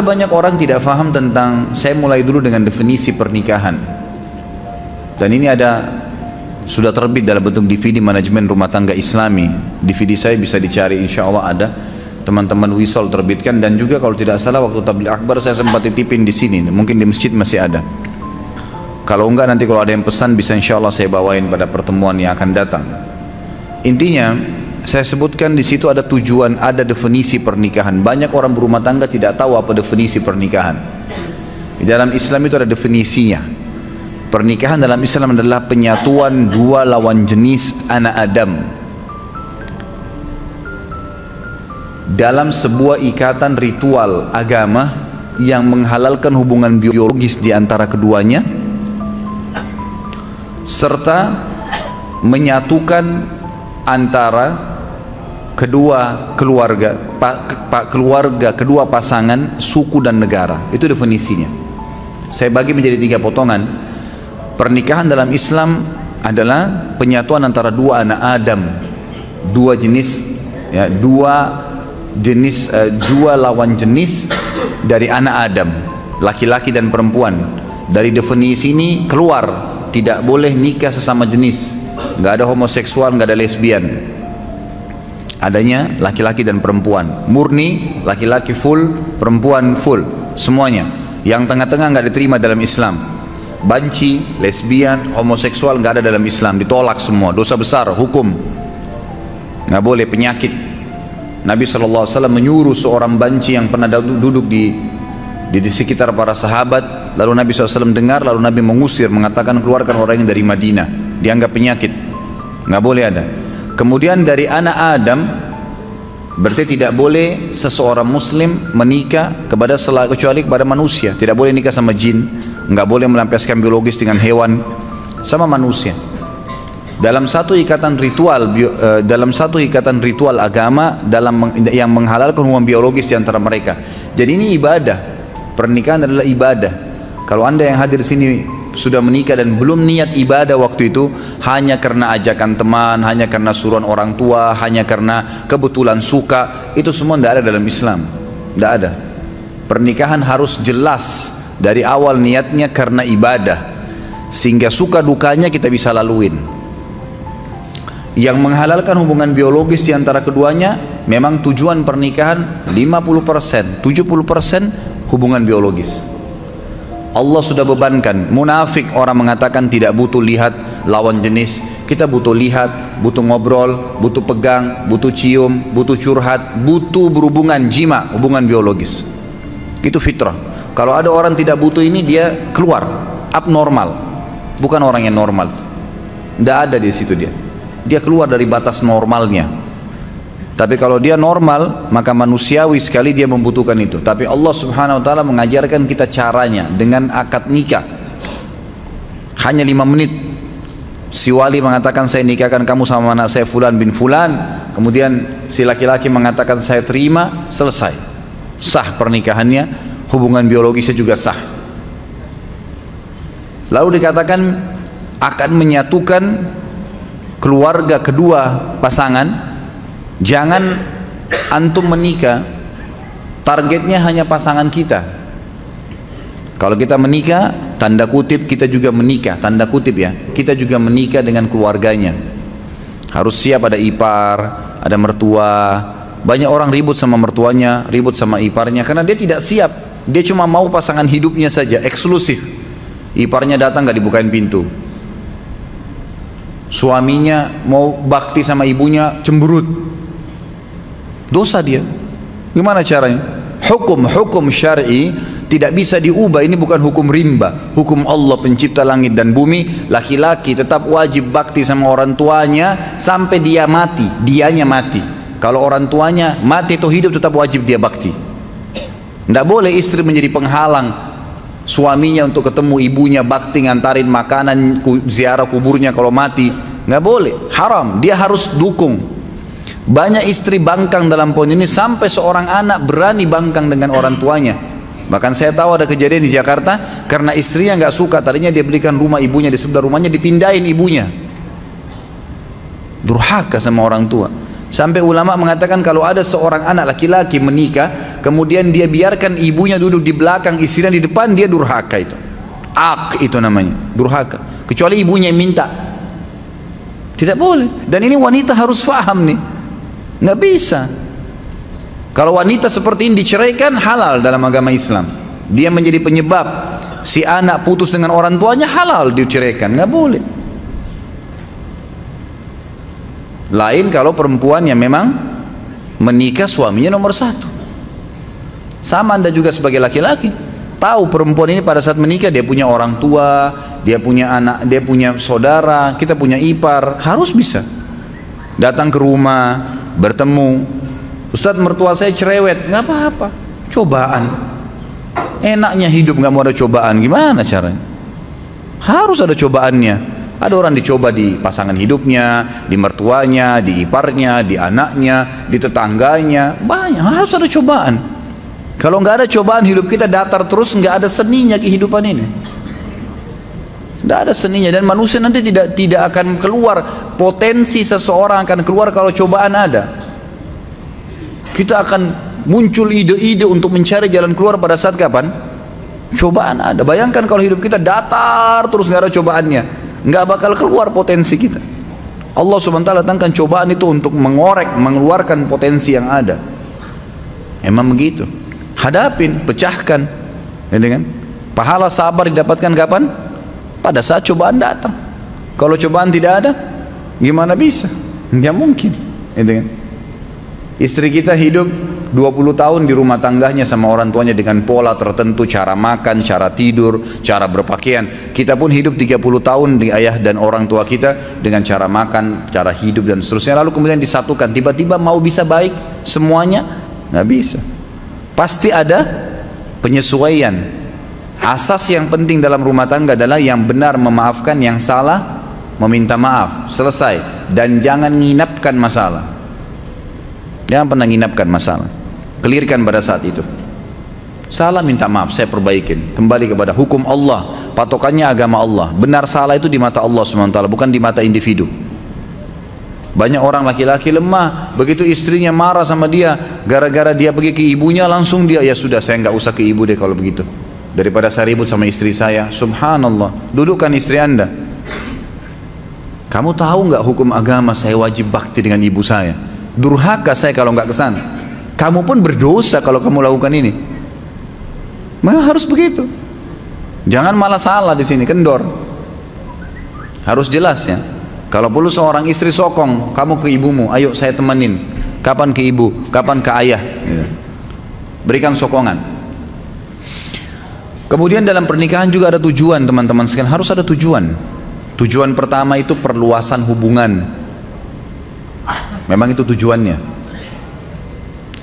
banyak orang tidak paham tentang, saya mulai dulu dengan definisi pernikahan. Dan ini sudah terbit dalam bentuk DVD manajemen rumah tangga Islami. DVD saya bisa dicari, insya Allah ada. Teman-teman Wisol terbitkan, dan juga kalau tidak salah waktu tabligh akbar saya sempat titipin di sini. Mungkin di masjid masih ada. Kalau enggak nanti kalau ada yang pesan bisa insya Allah saya bawain pada pertemuan yang akan datang. Intinya saya sebutkan di situ ada tujuan, ada definisi pernikahan. Banyak orang berumah tangga tidak tahu apa definisi pernikahan. Di dalam Islam itu ada definisinya. Pernikahan dalam Islam adalah penyatuan dua lawan jenis anak Adam dalam sebuah ikatan ritual agama yang menghalalkan hubungan biologis di antara keduanya, serta menyatukan antara kedua keluarga, kedua pasangan, suku dan negara. Itu definisinya. Saya bagi menjadi 3 potongan. Pernikahan dalam Islam adalah penyatuan antara dua anak Adam, dua jenis, ya, dua lawan jenis dari anak Adam, laki-laki dan perempuan. Dari definisi ini keluar, tidak boleh nikah sesama jenis, nggak ada homoseksual, nggak ada lesbian. Adanya laki-laki dan perempuan, murni laki-laki full, perempuan full, semuanya. Yang tengah-tengah nggak diterima dalam Islam. Banci, lesbian, homoseksual nggak ada dalam Islam, ditolak semua, dosa besar, hukum, nggak boleh, penyakit. Nabi SAW menyuruh seorang banci yang pernah duduk di sekitar para sahabat, lalu Nabi SAW dengar, lalu Nabi mengusir, mengatakan keluarkan orang ini dari Madinah, dianggap penyakit, nggak boleh ada. Kemudian dari anak Adam, berarti tidak boleh seseorang muslim menikah kecuali kepada manusia. Tidak boleh nikah sama jin, nggak boleh melampiaskan biologis dengan hewan, sama manusia. Dalam satu ikatan ritual agama yang menghalalkan hubungan biologis di antara mereka. Jadi ini ibadah. Pernikahan adalah ibadah. Kalau Anda yang hadir sini sudah menikah dan belum niat ibadah waktu itu, hanya karena ajakan teman, hanya karena suruhan orang tua, hanya karena kebetulan suka, itu semua tidak ada dalam Islam. Tidak ada. Pernikahan harus jelas dari awal niatnya karena ibadah, sehingga suka dukanya kita bisa laluin. Yang menghalalkan hubungan biologis di antara keduanya, memang tujuan pernikahan 50%, 70% hubungan biologis. Allah sudah bebankan. Munafik orang mengatakan tidak butuh lihat lawan jenis. Kita butuh lihat, butuh ngobrol, butuh pegang, butuh cium, butuh curhat, butuh berhubungan jima, hubungan biologis. Itu fitrah. Kalau ada orang tidak butuh ini, dia keluar, abnormal, bukan orang yang normal. Tidak ada di situ dia keluar dari batas normalnya. Tapi kalau dia normal, maka manusiawi sekali dia membutuhkan itu. Tapi Allah Subhanahu wa ta'ala mengajarkan kita caranya dengan akad nikah. Hanya 5 menit. Si wali mengatakan saya nikahkan kamu sama anak saya fulan bin fulan. Kemudian si laki-laki mengatakan saya terima, selesai. Sah pernikahannya, hubungan biologisnya juga sah. Lalu dikatakan akan menyatukan keluarga kedua pasangan. Jangan antum menikah targetnya hanya pasangan kita. Kalau kita menikah, tanda kutip kita juga menikah, tanda kutip ya, kita juga menikah dengan keluarganya. Harus siap, ada ipar, ada mertua. Banyak orang ribut sama mertuanya, ribut sama iparnya karena dia tidak siap. Dia cuma mau pasangan hidupnya saja, eksklusif. Iparnya datang gak dibukain pintu. Suaminya mau bakti sama ibunya, cemberut. Dosa dia. Gimana caranya? Hukum syar'i tidak bisa diubah. Ini bukan hukum rimba. Hukum Allah pencipta langit dan bumi. Laki-laki tetap wajib bakti sama orang tuanya sampai dia mati, dianya mati. Kalau orang tuanya mati atau hidup, tetap wajib dia bakti. Tidak boleh istri menjadi penghalang suaminya untuk ketemu ibunya, bakti, ngantarin makanan, ziarah kuburnya kalau mati. Nggak boleh, haram. Dia harus dukung. Banyak istri bangkang dalam poin ini, sampai seorang anak berani bangkang dengan orang tuanya. Bahkan saya tahu ada kejadian di Jakarta, karena istrinya nggak suka, tadinya dia belikan rumah ibunya di sebelah rumahnya, dipindahin ibunya. Durhaka sama orang tua. Sampai ulama mengatakan kalau ada seorang anak laki-laki menikah, kemudian dia biarkan ibunya duduk di belakang, istrinya di depan, dia durhaka itu. Itu namanya, durhaka. Kecuali ibunya yang minta. Tidak boleh. Dan ini wanita harus faham nih. Nggak bisa. Kalau wanita seperti ini diceraikan, halal dalam agama Islam. Dia menjadi penyebab si anak putus dengan orang tuanya, halal diceraikan. Nggak boleh. Lain kalau perempuan yang memang menikah suaminya nomor satu. Sama Anda juga sebagai laki-laki, tahu perempuan ini pada saat menikah dia punya orang tua, dia punya anak, dia punya saudara, kita punya ipar, harus bisa datang ke rumah, bertemu. Ustadz, mertua saya cerewet, nggak apa-apa, cobaan. Enaknya hidup nggak mau ada cobaan, gimana caranya? Harus ada cobaannya. Ada orang dicoba di pasangan hidupnya, di mertuanya, di iparnya, di anaknya, di tetangganya, banyak, harus ada cobaan. Kalau nggak ada cobaan, hidup kita datar terus, nggak ada seninya kehidupan ini. Nggak ada seninya, dan manusia nanti tidak akan keluar, potensi seseorang akan keluar kalau cobaan ada. Kita akan muncul ide-ide untuk mencari jalan keluar pada saat kapan? Cobaan ada. Bayangkan kalau hidup kita datar terus nggak ada cobaannya, nggak bakal keluar potensi kita. Allah subhanahu wa ta'ala datangkan cobaan itu untuk mengorek, mengeluarkan potensi yang ada. Emang begitu. Hadapin, pecahkan, ya kan? Pahala sabar didapatkan kapan? Pada saat cobaan datang. Kalau cobaan tidak ada, gimana bisa? Nggak mungkin, ya kan? Istri kita hidup 20 tahun di rumah tangganya sama orang tuanya dengan pola tertentu, cara makan, cara tidur, cara berpakaian. Kita pun hidup 30 tahun di ayah dan orang tua kita dengan cara makan, cara hidup dan seterusnya. Lalu kemudian disatukan, tiba-tiba mau bisa baik semuanya? Nggak bisa. Pasti ada penyesuaian. Asas yang penting dalam rumah tangga adalah yang benar memaafkan, yang salah meminta maaf. Selesai. Dan jangan nginapkan masalah. Jangan pernah nginapkan masalah. Clearkan pada saat itu. Salah, minta maaf, saya perbaikin. Kembali kepada hukum Allah, patokannya agama Allah. Benar salah itu di mata Allah SWT, bukan di mata individu. Banyak orang laki-laki lemah, begitu istrinya marah sama dia, gara-gara dia pergi ke ibunya, langsung dia, ya sudah saya nggak usah ke ibu deh kalau begitu. Daripada saya ribut sama istri saya. Subhanallah. Dudukkan istri Anda. Kamu tahu nggak hukum agama saya wajib bakti dengan ibu saya? Durhaka saya kalau nggak kesana. Kamu pun berdosa kalau kamu lakukan ini. Memang harus begitu. Jangan malah salah di sini, kendor. Harus jelas ya. Kalau perlu seorang istri sokong kamu ke ibumu, ayo saya temenin. Kapan ke ibu, kapan ke ayah. Berikan sokongan. Kemudian dalam pernikahan juga ada tujuan, teman-teman sekalian, harus ada tujuan. Tujuan pertama itu perluasan hubungan. Memang itu tujuannya.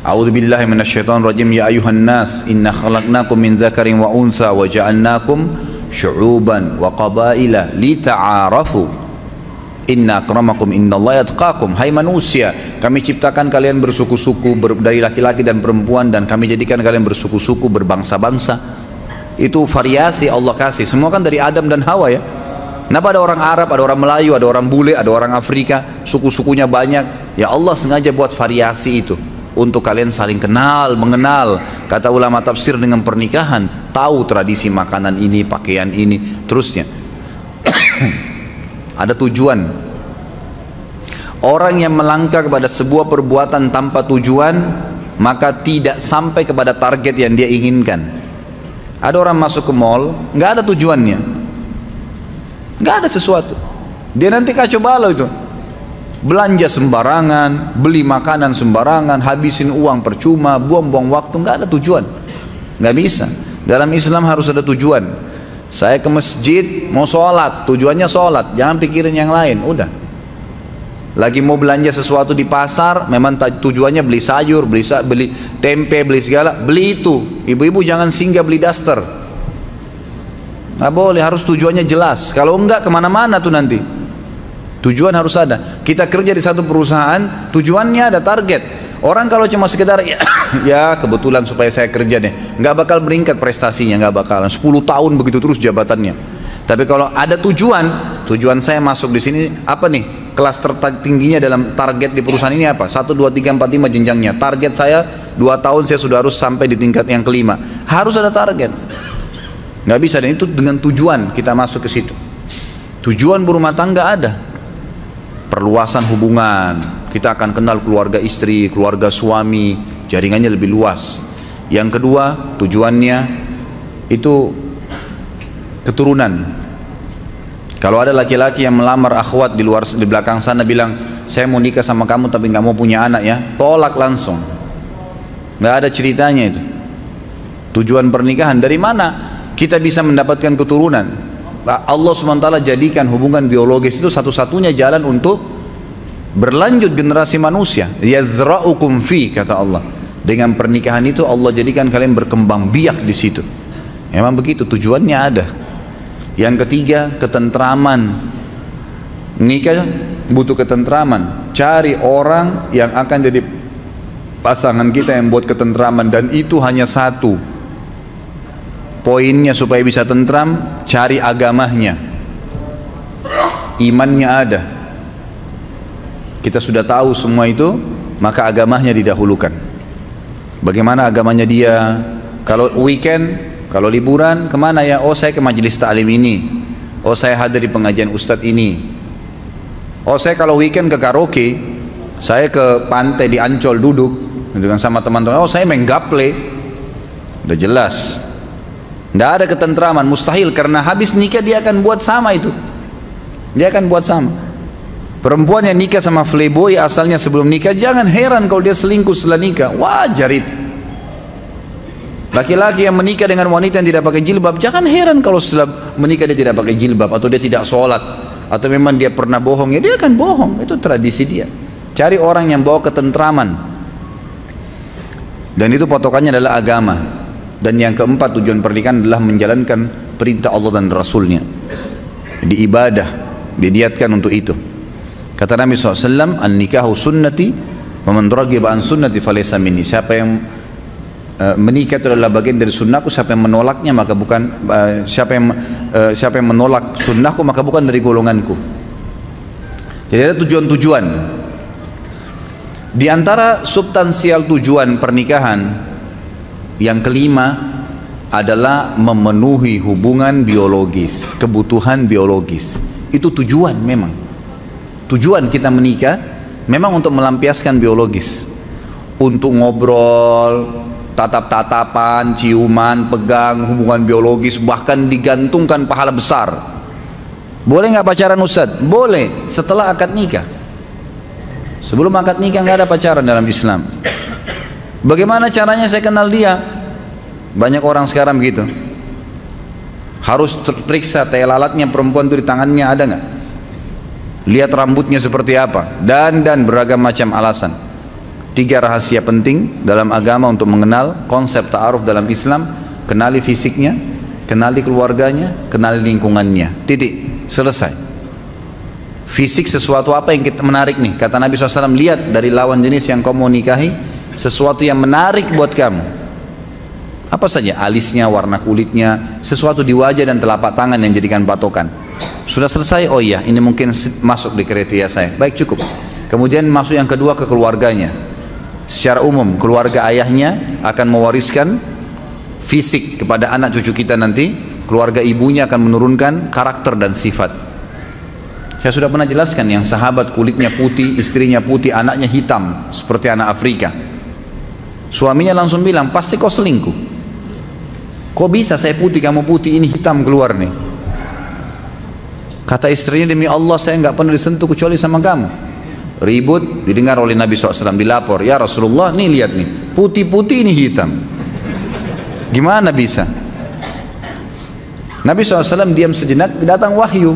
A'udzubillahi minasyaitonirrajim. Ya ayuhan nas, inna khalaqnakum min dzakarin wa untha wa ja'alnakum syu'uban wa qabaila lita'arafu. Inna akramakum indallahi atqakum. Hai manusia, kami ciptakan kalian bersuku-suku dari laki-laki dan perempuan, dan kami jadikan kalian bersuku-suku, berbangsa-bangsa. Itu variasi Allah kasih. Semua kan dari Adam dan Hawa ya. Kenapa ada orang Arab, ada orang Melayu, ada orang bule, ada orang Afrika, suku-sukunya banyak. Ya Allah sengaja buat variasi itu untuk kalian saling kenal, mengenal. Kata ulama tafsir, dengan pernikahan tahu tradisi makanan ini, pakaian ini, terusnya. Ada tujuan. Orang yang melangkah kepada sebuah perbuatan tanpa tujuan, maka tidak sampai kepada target yang dia inginkan. Ada orang masuk ke mall, nggak ada tujuannya, nggak ada sesuatu. Dia nanti kacau balau itu. Belanja sembarangan, beli makanan sembarangan, habisin uang percuma, buang-buang waktu, nggak ada tujuan. Nggak bisa. Dalam Islam harus ada tujuan. Saya ke masjid mau sholat, tujuannya sholat, jangan pikirin yang lain. Udah. Lagi mau belanja sesuatu di pasar, memang tujuannya beli sayur, beli tempe, beli segala, beli itu. Ibu-ibu jangan singgah beli daster. Nggak boleh, harus tujuannya jelas. Kalau enggak kemana-mana tuh nanti. Tujuan harus ada. Kita kerja di satu perusahaan, tujuannya ada target. Orang kalau cuma sekedar ya kebetulan supaya saya kerja deh, nggak bakal meningkat prestasinya, nggak bakalan. 10 tahun begitu terus jabatannya. Tapi kalau ada tujuan saya masuk di sini apa nih? Kelas tertingginya dalam target di perusahaan ini apa? 1, 2, 3, 4, 5 jenjangnya. Target saya 2 tahun saya sudah harus sampai di tingkat yang kelima. Harus ada target. Nggak bisa, dan itu dengan tujuan kita masuk ke situ. Tujuan berumah tangga ada. Perluasan hubungan. Kita akan kenal keluarga istri, keluarga suami, jaringannya lebih luas. Yang kedua, tujuannya itu keturunan. Kalau ada laki-laki yang melamar akhwat di belakang sana bilang, saya mau nikah sama kamu tapi nggak mau punya anak ya, tolak langsung. Nggak ada ceritanya itu. Tujuan pernikahan dari mana kita bisa mendapatkan keturunan? Allah SWT jadikan hubungan biologis itu satu-satunya jalan untuk berlanjut generasi manusia. Yazra'ukum fi, kata Allah. Dengan pernikahan itu Allah jadikan kalian berkembang biak di situ. Memang begitu, tujuannya ada. Yang ketiga, ketentraman. Nikah butuh ketentraman. Cari orang yang akan jadi pasangan kita yang buat ketentraman, dan itu hanya satu poinnya supaya bisa tentram, cari agamanya, imannya ada. Kita sudah tahu semua itu, maka agamanya didahulukan. Bagaimana agamanya dia? Kalau weekend, kalau liburan, kemana ya? Oh, saya ke majelis ta'lim ini. Oh, saya hadir di pengajian ustadz ini. Oh, saya kalau weekend ke karaoke, saya ke pantai di Ancol duduk dengan sama teman-teman. Oh, saya main gaple. Udah jelas. Tidak ada ketentraman, mustahil, karena habis nikah dia akan buat sama itu. Dia akan buat sama. Perempuan yang nikah sama playboy asalnya sebelum nikah, jangan heran kalau dia selingkuh setelah nikah. Wajar itu. Laki-laki yang menikah dengan wanita yang tidak pakai jilbab, jangan heran kalau setelah menikah dia tidak pakai jilbab, atau dia tidak sholat, atau memang dia pernah bohong, ya dia akan bohong. Itu tradisi dia. Cari orang yang bawa ketentraman. Dan itu patokannya adalah agama. Dan yang keempat, tujuan pernikahan adalah menjalankan perintah Allah dan Rasulnya. Di ibadah didiatkan untuk itu. Kata Nabi SAW, an-nikahu sunnati wa man raghiba an sunnati falaysa minni. Siapa yang menikah itu adalah bagian dari sunnahku, siapa yang menolaknya maka bukan siapa yang menolak sunnahku maka bukan dari golonganku. Jadi ada tujuan-tujuan. Di antara substansial tujuan pernikahan yang kelima adalah memenuhi hubungan biologis, kebutuhan biologis. Itu tujuan memang. Tujuan kita menikah memang untuk melampiaskan biologis. Untuk ngobrol, tatap-tatapan, ciuman, pegang, hubungan biologis, bahkan digantungkan pahala besar. Boleh nggak pacaran Ustaz? Boleh, setelah akad nikah. Sebelum akad nikah nggak ada pacaran dalam Islam. Bagaimana caranya saya kenal dia? Banyak orang sekarang begitu. Harus terperiksa tai lalatnya perempuan itu di tangannya ada nggak? Lihat rambutnya seperti apa, dan beragam macam alasan. 3 rahasia penting dalam agama untuk mengenal konsep ta'aruf dalam Islam: kenali fisiknya, kenali keluarganya, kenali lingkungannya. Titik, selesai. Fisik sesuatu apa yang kita menarik nih? Kata Nabi SAW, lihat dari lawan jenis yang kau mau nikahi sesuatu yang menarik buat kamu. Apa saja? Alisnya, warna kulitnya, sesuatu di wajah dan telapak tangan yang jadikan patokan. Sudah selesai? Oh iya, ini mungkin masuk di kriteria saya. Baik, cukup. Kemudian masuk yang kedua, ke keluarganya. Secara umum, keluarga ayahnya akan mewariskan fisik kepada anak cucu kita nanti. Keluarga ibunya akan menurunkan karakter dan sifat. Saya sudah pernah jelaskan, yang sahabat kulitnya putih, istrinya putih, anaknya hitam seperti anak Afrika. Suaminya langsung bilang, pasti kau selingkuh. Kok bisa saya putih, kamu putih, ini hitam keluar nih. Kata istrinya, demi Allah saya nggak pernah disentuh kecuali sama kamu. Ribut, didengar oleh Nabi SAW, dilapor, ya Rasulullah, nih lihat nih, putih-putih ini hitam. Gimana bisa? Nabi SAW diam sejenak, datang wahyu.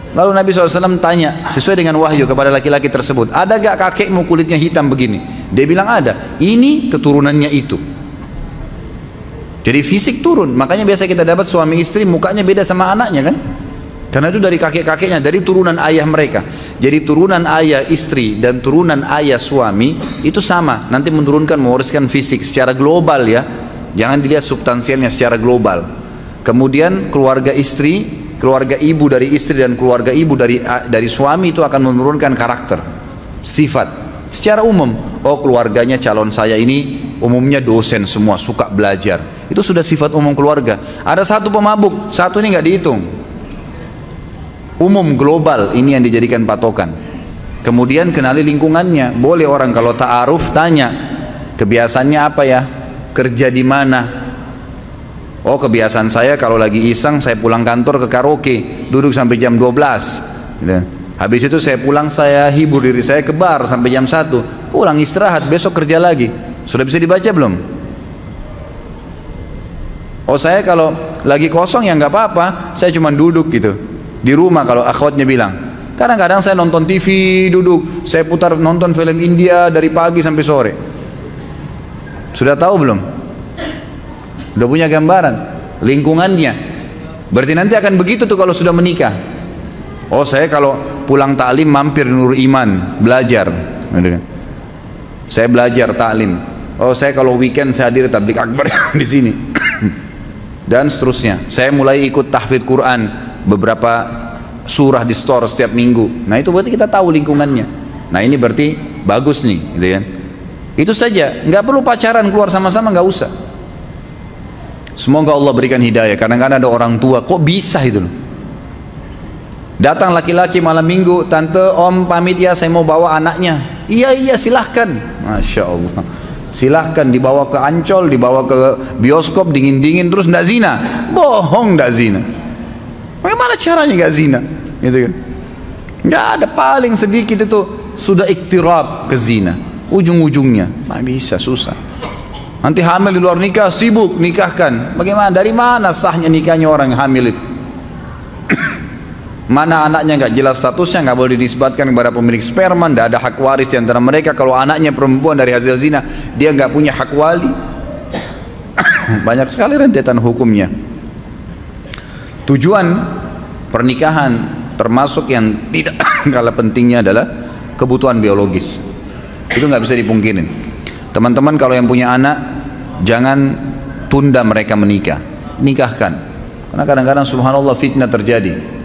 Lalu Nabi SAW tanya sesuai dengan wahyu kepada laki-laki tersebut, ada gak kakekmu kulitnya hitam begini? Dia bilang ada. Ini keturunannya itu. Jadi fisik turun. Makanya biasa kita dapat suami istri mukanya beda sama anaknya kan, karena itu dari kakek-kakeknya, dari turunan ayah mereka. Jadi turunan ayah istri dan turunan ayah suami itu sama, nanti menurunkan, mewariskan fisik secara global ya. Jangan dilihat substansialnya, secara global. Kemudian keluarga istri keluarga ibu dari istri dan keluarga ibu dari suami itu akan menurunkan karakter, sifat. Secara umum, oh keluarganya calon saya ini umumnya dosen semua, suka belajar. Itu sudah sifat umum keluarga. Ada satu pemabuk, satu ini nggak dihitung. Umum global ini yang dijadikan patokan. Kemudian kenali lingkungannya. Boleh orang kalau ta'aruf tanya, kebiasaannya apa ya? Kerja di mana? Oh kebiasaan saya kalau lagi iseng saya pulang kantor ke karaoke, duduk sampai jam 12 gitu. Habis itu saya pulang, saya hibur diri saya ke bar sampai jam 1, pulang istirahat, besok kerja lagi. Sudah bisa dibaca belum? Oh saya kalau lagi kosong ya nggak apa-apa, saya cuma duduk gitu di rumah. Kalau akhwatnya bilang, kadang-kadang saya nonton TV duduk, saya putar nonton film India dari pagi sampai sore. Sudah tahu belum? Udah punya gambaran lingkungannya. Berarti nanti akan begitu tuh kalau sudah menikah. Oh saya kalau pulang taklim mampir Nur Iman belajar. Saya belajar taklim. Oh saya kalau weekend saya hadir tablik akbar di sini. Dan seterusnya. Saya mulai ikut tahfidz Quran, beberapa surah di store setiap minggu. Nah itu berarti kita tahu lingkungannya. Nah ini berarti bagus nih, gitu kan? Itu saja. Nggak perlu pacaran keluar sama-sama, nggak usah. Semoga Allah berikan hidayah. Kadang-kadang ada orang tua, kok bisa itu loh. Datang laki-laki malam minggu, tante, om pamit ya, saya mau bawa anaknya. Iya silahkan. Masya Allah. Silahkan dibawa ke Ancol, dibawa ke bioskop dingin-dingin terus ndak zina. Bohong, ndak zina. Bagaimana caranya nggak zina? Gitu kan? Nggak ada, paling sedikit itu sudah iktirab ke zina. Ujung-ujungnya, nggak bisa, susah. Nanti hamil di luar nikah, sibuk nikahkan. Bagaimana? Dari mana sahnya nikahnya orang hamil itu? Mana anaknya nggak jelas statusnya, nggak boleh dinisbatkan kepada pemilik sperma, nggak ada hak waris di antara mereka. Kalau anaknya perempuan dari hasil zina, dia nggak punya hak wali. Banyak sekali rentetan hukumnya. Tujuan pernikahan termasuk yang tidak kalah pentingnya adalah kebutuhan biologis. Itu nggak bisa dipungkirin. Teman-teman kalau yang punya anak, jangan tunda mereka menikah, nikahkan. Karena kadang-kadang subhanallah fitnah terjadi.